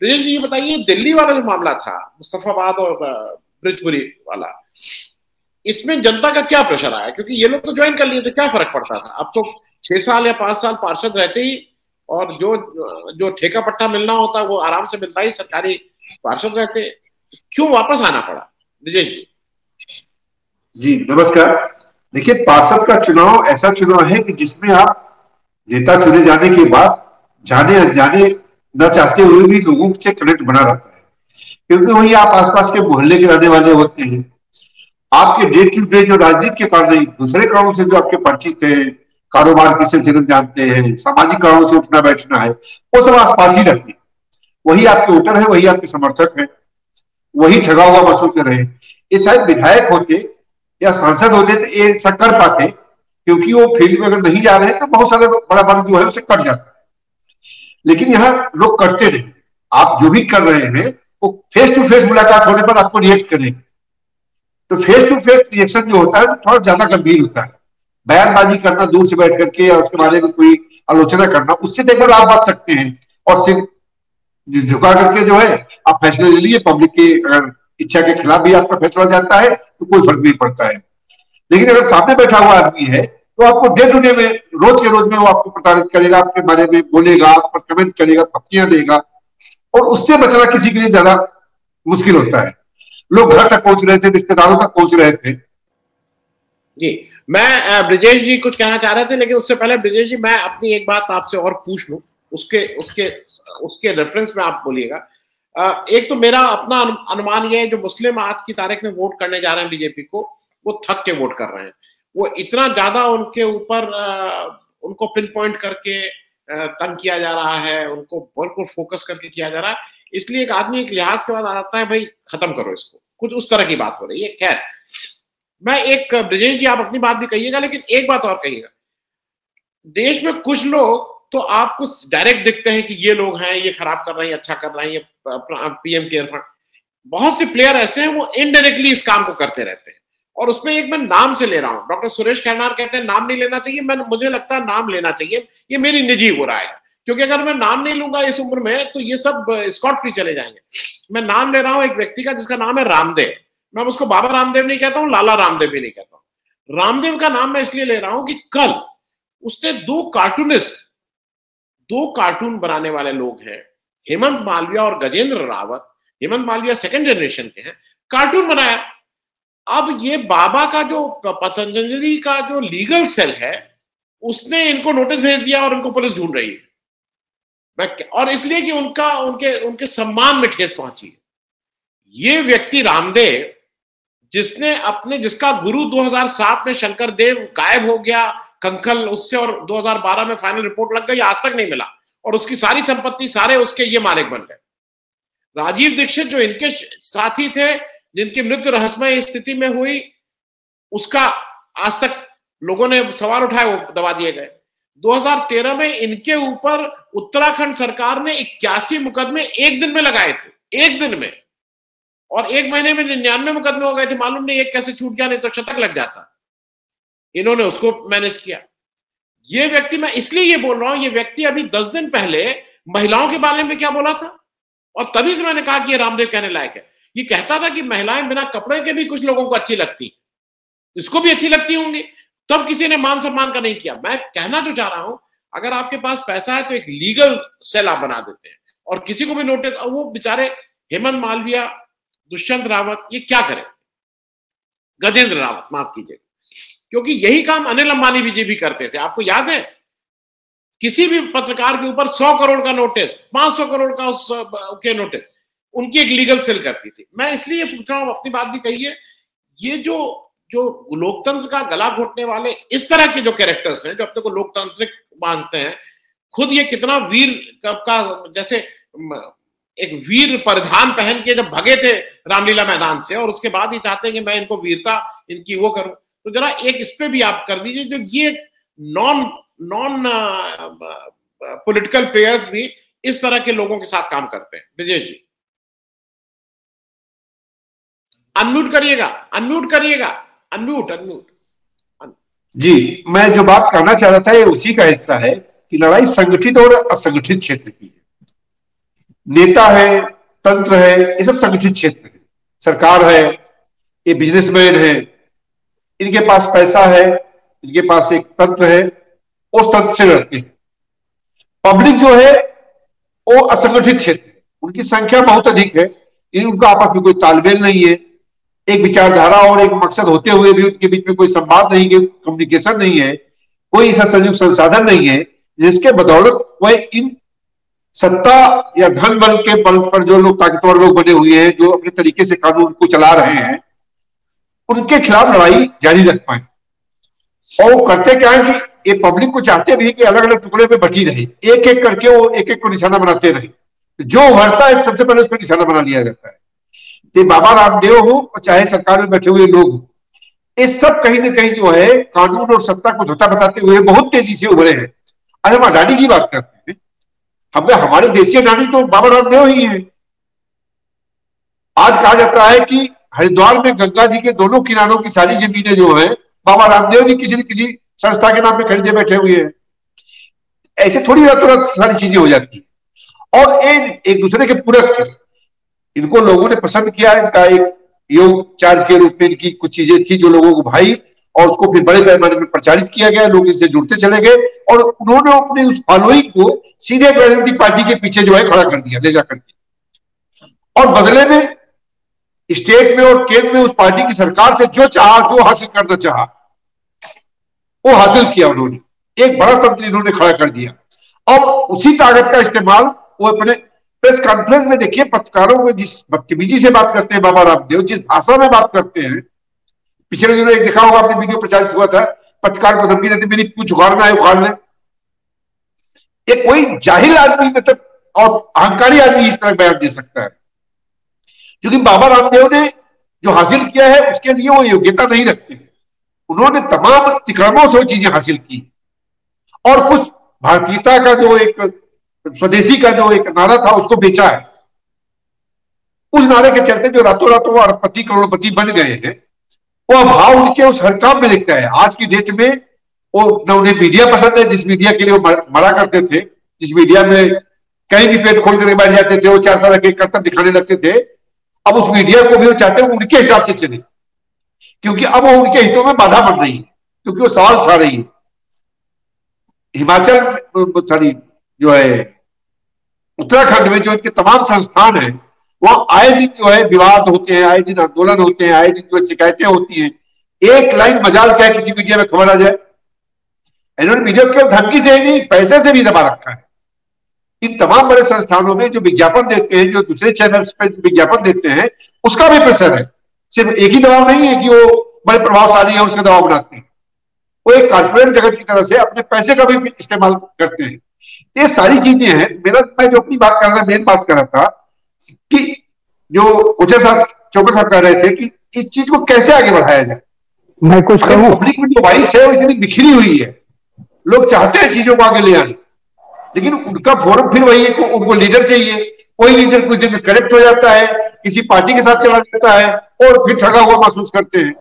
ब्रिजेश जी, ये बताइए, दिल्ली वाला जो मामला था, मुस्तफाबाद और ब्रिजपुरी वाला, इसमें जनता का क्या प्रेशर आया? क्योंकि ये लोग तो ज्वाइन कर लिए थे, क्या फर्क पड़ता था? अब तो 6 साल या 5 साल पार्षद रहते ही, और जो जो ठेका पट्टा मिलना होता वो आराम से मिलता ही, सरकारी पार्षद रहते। क्यों वापस आना पड़ा विजय जी? जी नमस्कार। देखिए, पार्षद का चुनाव ऐसा चुनाव है कि जिसमें आप नेता चुने जाने के बाद जाने अनजाने न चाहते हुए भी लोगों से कनेक्ट बना रहता है, क्योंकि वही आप आसपास के मोहल्ले के रहने वाले होते हैं। आपके डे टू डे जो राजनीति के कारण नहीं, दूसरे कारणों से जो आपके परिचित है, कारोबार के सिलसिले में जानते हैं, सामाजिक कारणों से उठना बैठना है, वो सब आसपास ही रहते हैं। वही आपके वोटर है, वही आपके समर्थक है, वही ठगा हुआ महसूस कर रहे हैं। ये शायद विधायक होते या सांसद होते तो ये सब कर पाते, क्योंकि वो फील्ड में अगर नहीं जा रहे हैं तो बहुत सारे बड़ा बड़ा जो है उसे कट जाता है। लेकिन यहाँ लोग करते नहीं। आप जो भी कर रहे हैं वो फेस टू फेस मुलाकात होने पर आपको रिएक्ट करेंगे। तो फेस टू फेस रिएक्शन जो होता है थोड़ा ज्यादा गंभीर होता है। बयानबाजी करना दूर से बैठ करके या उसके बारे में कोई आलोचना करना, उससे देखकर आप बच सकते हैं और सिर्फ झुका करके जो है आप फैसले ले लिए। पब्लिक की अगर इच्छा के खिलाफ भी आपका फैसला जाता है तो कोई फर्क नहीं पड़ता है। लेकिन अगर सामने बैठा हुआ आदमी है तो आपको डे टू डे में, रोज के रोज में वो आपको प्रताड़ित करेगा, आपके बारे में बोलेगा, आप पर कमेंट करेगा, धमकियां देगा, और उससे बचना किसी के लिए ज्यादा मुश्किल होता है। लोग घर तक पहुंच रहे थे, रिश्तेदारों तक पहुंच रहे थे। जी, मैं ब्रिजेश जी कुछ कहना चाह रहे थे, लेकिन उससे पहले ब्रिजेश जी मैं अपनी एक बात आपसे और पूछ लूं, उसके उसके उसके रेफरेंस में आप बोलिएगा। एक तो मेरा अपना अनुमान ये है, जो मुस्लिम आज की तारीख में वोट करने जा रहे हैं बीजेपी को, वो थक के वोट कर रहे हैं। वो इतना ज्यादा उनके ऊपर उनको पिन पॉइंट करके तंग किया जा रहा है, उनको बिल्कुल फोकस करके किया जा रहा है, इसलिए एक आदमी एक लिहाज के बाद आता है, भाई खत्म करो इसको। कुछ उस तरह की बात हो रही है। खैर, मैं एक, ब्रिजेश जी आप अपनी बात भी कहिएगा, लेकिन एक बात और कहिएगा। देश में कुछ लोग तो आपको डायरेक्ट दिखते हैं कि ये लोग हैं, ये खराब कर रहे हैं, अच्छा कर रहे हैं, ये पीएम केयर फंड। बहुत से प्लेयर ऐसे हैं वो इनडायरेक्टली इस काम को करते रहते हैं, और उसमें एक मैं नाम से ले रहा हूं। डॉक्टर सुरेश खन्नार कहते हैं नाम नहीं लेना चाहिए, मुझे लगता है नाम लेना चाहिए। ये मेरी निजी हो रहा है, क्योंकि अगर मैं नाम नहीं लूंगा इस उम्र में तो ये सब स्कॉट फ्री चले जाएंगे। मैं नाम ले रहा हूं एक व्यक्ति का जिसका नाम है रामदेव। मैं उसको बाबा रामदेव नहीं कहता हूं, लाला रामदेव भी नहीं कहता हूं। रामदेव का नाम मैं इसलिए ले रहा हूं कि कल उसने दो कार्टून बनाने वाले लोग हैं, हेमंत मालविया और गजेंद्र रावत। हेमंत मालविया सेकंड जनरेशन के हैं, कार्टून बनाया। अब ये बाबा का जो पतंजलि का जो लीगल सेल है, उसने इनको नोटिस भेज दिया और इनको पुलिस ढूंढ रही है। और इसलिए कि उनके उनके सम्मान में ठेस पहुंची है। ये व्यक्ति रामदेव, जिसका गुरु 2007 में शंकर देव गायब हो गया कंखल उससे, और 2012 में फाइनल रिपोर्ट लग गई, आज तक नहीं मिला, और उसकी सारी संपत्ति सारे उसके ये मालिक बन गए। राजीव दीक्षित जो इनके साथी थे, जिनकी मृत्यु रहस्यमय स्थिति में हुई, उसका आज तक लोगों ने सवाल उठाए, वो दबा दिए गए। 2013 में इनके ऊपर उत्तराखंड सरकार ने 81 मुकदमे एक दिन में लगाए थे, एक दिन में, और एक महीने में 99 मुकदमे हो गए थे। मालूम नहीं एक कैसे छूट गया, नहीं तो शतक लग जाता। इन्होंने उसको मैनेज किया। ये व्यक्ति, मैं इसलिए ये बोल रहा हूं, ये व्यक्ति अभी 10 दिन पहले महिलाओं के बारे में क्या बोला था, और तभी से मैंने कहा कि ये रामदेव कहने लायक है। ये कहता था कि महिलाएं बिना कपड़े के भी कुछ लोगों को अच्छी लगती, इसको भी अच्छी लगती होंगी, तब किसी ने मान सम्मान का नहीं किया। मैं कहना जो चाह रहा हूं, अगर आपके पास पैसा है तो एक लीगल सेल आप बना देते हैं, और किसी को भी नोटिस, वो बेचारे हेमंत मालविया, दुष्यंत रावत, ये क्या करें, गजेंद्र रावत, माफ कीजिएगा, क्योंकि यही काम अनिल अंबानी भी करते थे। आपको याद है, किसी भी पत्रकार के ऊपर 100 करोड़ का नोटिस, 500 करोड़ का के नोटिस, उनकी एक लीगल सेल करती थी। मैं इसलिए पूछ रहा हूं, अपनी बात भी कही है, ये जो लोकतंत्र का गला घोटने वाले इस तरह के जो कैरेक्टर्स हैं, जो अपने को लोकतांत्रिक मानते हैं, खुद ये कितना वीर का, जैसे एक वीर परिधान पहन के जब भगे थे रामलीला मैदान से, और उसके बाद ही चाहते हैं कि मैं इनको वीरता इनकी वो करूं, तो जरा एक इस पे भी आप कर दीजिए। जो ये नॉन पॉलिटिकल प्लेयर्स भी इस तरह के लोगों के साथ काम करते हैं। विजय जी अनम्यूट करिएगा, अनम्यूट। जी, मैं जो बात करना चाह रहा था ये उसी का हिस्सा है कि लड़ाई संगठित और असंगठित क्षेत्र की है। नेता है, तंत्र है, ये सब संगठित क्षेत्र है। सरकार है, ये बिजनेसमैन है, इनके पास पैसा है, इनके पास एक तंत्र है, उस तंत्र से लड़ते हैं। पब्लिक जो है वो असंगठित क्षेत्र है, उनकी संख्या बहुत अधिक है, उनका आपस में कोई तालमेल नहीं है, एक विचारधारा और एक मकसद होते हुए भी उनके बीच में कोई संवाद नहीं है, कम्युनिकेशन नहीं है, कोई ऐसा संयुक्त संसाधन नहीं है जिसके बदौलत वह इन सत्ता या धन बल के बल पर जो लोग ताकतवर लोग बने हुए हैं, जो अपने तरीके से कानून को चला रहे हैं, उनके खिलाफ लड़ाई जारी रख पाए। और वो करते क्या है कि ये पब्लिक को चाहते भी कि अलग अलग टुकड़े में बटी रहे, एक एक करके वो एक एक को निशाना बनाते रहे, जो उभरता है सबसे पहले उस पर निशाना बना लिया जाता है। ये बाबा रामदेव हो और चाहे सरकार में बैठे हुए लोग हो, ये सब कहीं ना कहीं जो है कानून और सत्ता को धोता बताते हुए बहुत तेजी से उभरे हैं। अरे हम अडानी की बात करते हैं, हमें हमारे देशी अडानी तो बाबा रामदेव ही है। आज कहा जाता है कि हरिद्वार में गंगा जी के दोनों किनारों की सारी जमीनें जो है बाबा रामदेव जी किसी न किसी संस्था के नाम पे खरीदे बैठे हुए हैं। ऐसे थोड़ी रातों रात सारी चीजें हो जाती है, और एक दूसरे के पूरक थे। इनको लोगों ने पसंद किया, इनका एक योग चार्ज के रूप में इनकी कुछ चीजें थी जो लोगों को भाई, और उसको फिर बड़े पैमाने में प्रचारित किया गया, लोग इससे जुड़ते चले गए, और उन्होंने अपने उस फॉलोइंग को सीधे राजनीतिक पार्टी के पीछे जो है खड़ा कर दिया ले जाकर के, और बदले में स्टेट में और केंद्र में उस पार्टी की सरकार से जो चाहा, जो हासिल करना चाहा, वो हासिल किया उन्होंने। एक बड़ा तंत्र इन्होंने खड़ा कर दिया, और उसी ताकत का इस्तेमाल वो अपने प्रेस कॉन्फ्रेंस में देखिए, पत्रकारों को जिस बदतमीजी से बात करते हैं बाबा रामदेव, जिस भाषा में बात करते हैं। पिछले दिनों एक देखा होगा आपने, वीडियो प्रचारित हुआ था, पत्रकार को धमकी देते मेरी पूछ उखाड़ना है उखाड़ ले। ये कोई जाहिल आदमी मतलब और अहंकारी आदमी इस तरह बयान दे सकता है, क्योंकि बाबा रामदेव ने जो हासिल किया है उसके लिए वो योग्यता नहीं रखते। उन्होंने तमाम अतिक्रमणों से वो चीजें हासिल की, और कुछ भारतीयता का जो एक स्वदेशी का जो एक नारा था उसको बेचा है। उस नारे के चलते जो रातों रात वो अरबपति करोड़पति बन गए हैं, वो भाव उनके उस हर काम में दिखता है। आज की डेट में वो न उन्हें मीडिया पसंद है, जिस मीडिया के लिए वो मरा करते थे, जिस मीडिया में कहीं भी पेट खोल कर बैठ जाते थे, वो चार तरह के करतब दिखाने लगते थे। अब उस मीडिया को भी वो चाहते हैं उनके हिसाब से चले, क्योंकि अब वो उनके हितों में बाधा बन रही है, क्योंकि वो सवाल उठा रही है। हिमाचल सॉरी जो है उत्तराखंड में जो इनके तमाम संस्थान है, वहां आए दिन जो है विवाद होते हैं, आए दिन आंदोलन होते हैं, आए दिन जो शिकायतें होती हैं। एक लाइन मजाल क्या किसी मीडिया में खबर आ जाए। इन्होंने मीडिया केवल धमकी से ही नहीं, पैसे से भी दबा रखा है। इन तमाम बड़े संस्थानों में जो विज्ञापन देते हैं, जो दूसरे चैनल्स पे विज्ञापन देते हैं, उसका भी प्रेशर है। सिर्फ एक ही दबाव नहीं है कि वो बड़े प्रभावशाली है उससे दबाव बनाते हैं, वो एक कॉर्पोरेट जगत की तरह से अपने पैसे का भी इस्तेमाल करते हैं। ये सारी चीजें हैं। मैं जो अपनी बात कर रहा था, मेन बात कर रहा था कि जो उच्च साहब चौकर साहब कह रहे थे कि इस चीज को कैसे आगे बढ़ाया जाए। मैं कुछ कहूं? पब्लिक में जो वॉइस है वो इतनी बिखरी हुई है, लोग चाहते हैं चीजों को आगे ले आने, लेकिन उनका फोरम फिर वही है कि उनको लीडर चाहिए। कोई लीडर कुछ दिन में करेक्ट हो जाता है, किसी पार्टी के साथ चला जाता है, और फिर ठगा हुआ महसूस करते हैं।